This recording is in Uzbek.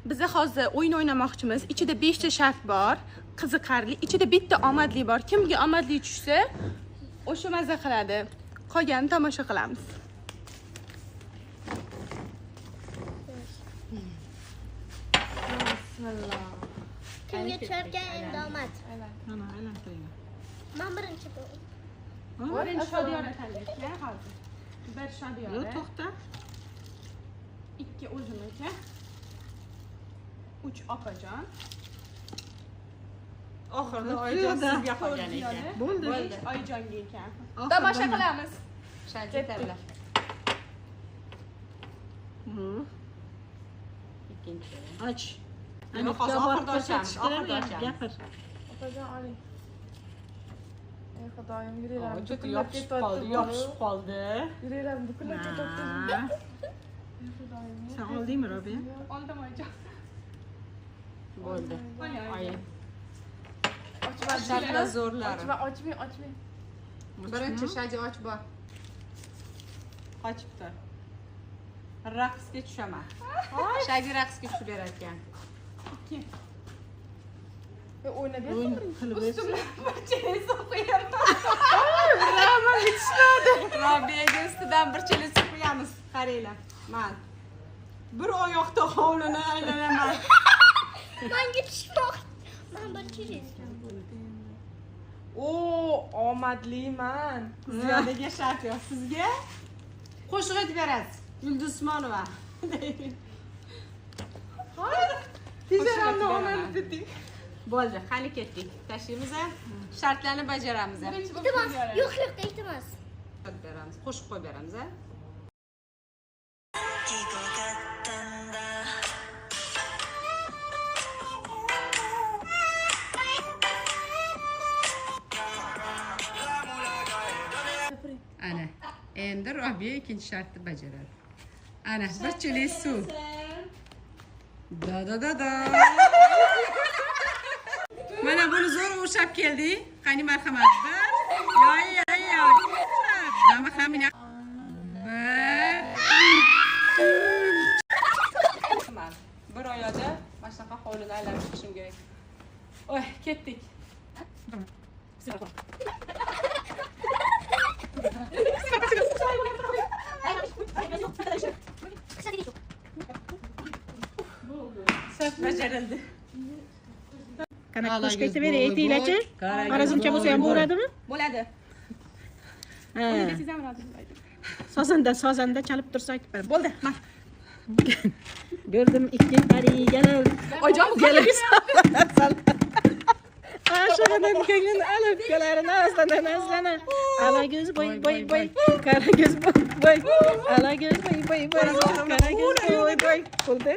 Biz hozir o'yin o'ynamoqchimiz. Ichida 5 ta shart bor. Qiziqarli. Ichida bitta omadli bor. Kimga omadli tushsa, o'sha mazza qiladi. Qolganini tomosha qilamiz. Bismillah. Kimga tushar endi omad. Mana aylantiring. Men birinchi bo'lim. Birinchi Shodiyona tanlaydi, hozir. Bir Shodiyona. Yo'q, to'xta. 2 o'zimizga. 3 opajon. Oxirida oyijon sizga qolgan ekan. Bo'ldi. Oyijonga ekan. Oxirida Tomosha qilamiz. Shanti tanla. Ikkinchi. Och. Yo'q, hozir oxirida ochamiz. Oxirida ochamiz. Gapir. Opajon oling. Ey xudoyim, yuraylarim Juda yopishib qoldi, yopishib qoldi. Yuraylarim bukunlab ketyapti. Ey xudoyim. Sen oldingmi, Robiya? Oldim oyijon. Bo'ldi. Oyi. Ochma, Shartlar zo'rlari. ochmang. Birinchi Shadi och bor. Qochibdi. Raqsga tushaman. Shadi raqsga tushib berar ekan. O'ynab O'yin bersin. qilib bersin. Barchasi qo'yaman. Robiyaga ustidan bir chelasi qo'yamiz. Qaranglar. Men bir oyoqda hovlini aylanaman. Menga tushmoq. Men birinchi ekan. O, omadliman. Ziyodaga shart yo'q. Sizga qo'shiq aytib berasiz. Yulduz Usmonova. Tijaramni olib dedik. Bo'ldi, qani ketdik. Tashlaymiz ham. Shartlarni bajaramiz ham. Iltimos, yo'q, iltimos. Qo'yib beramiz. Qo'shib qo'yib beramiz ha. Ana, endi Robiya ikkinchi shartni bajaradi. Ana, bir chelik suv. Da. Mana buni zo'r o'rshab keldik. Qani marhamat. Yoy. Nima hamina. Bir oyoqda mana shunaqa hovlini aylanib chiqishim kerak. Oy, ketdik. Saf bajarildi. Qanaqa qo'shib aytaver, aytinglar-chi. Xorazmcha bo'lsa ham bo'ladimi? Bo'ladi. Ha. Siz ham rozi bo'laylik. Sozanda chalib tursa aytib ber. Bo'ldi, mana. Gördüm ikki pari gelib. Oyijon, Gelib. Aşağıdan ko'nglim alib kelarini azlana. Alagöz boy. Qaragöz boy. Alagöz boy. Qaragöz boy. Bo'ldi.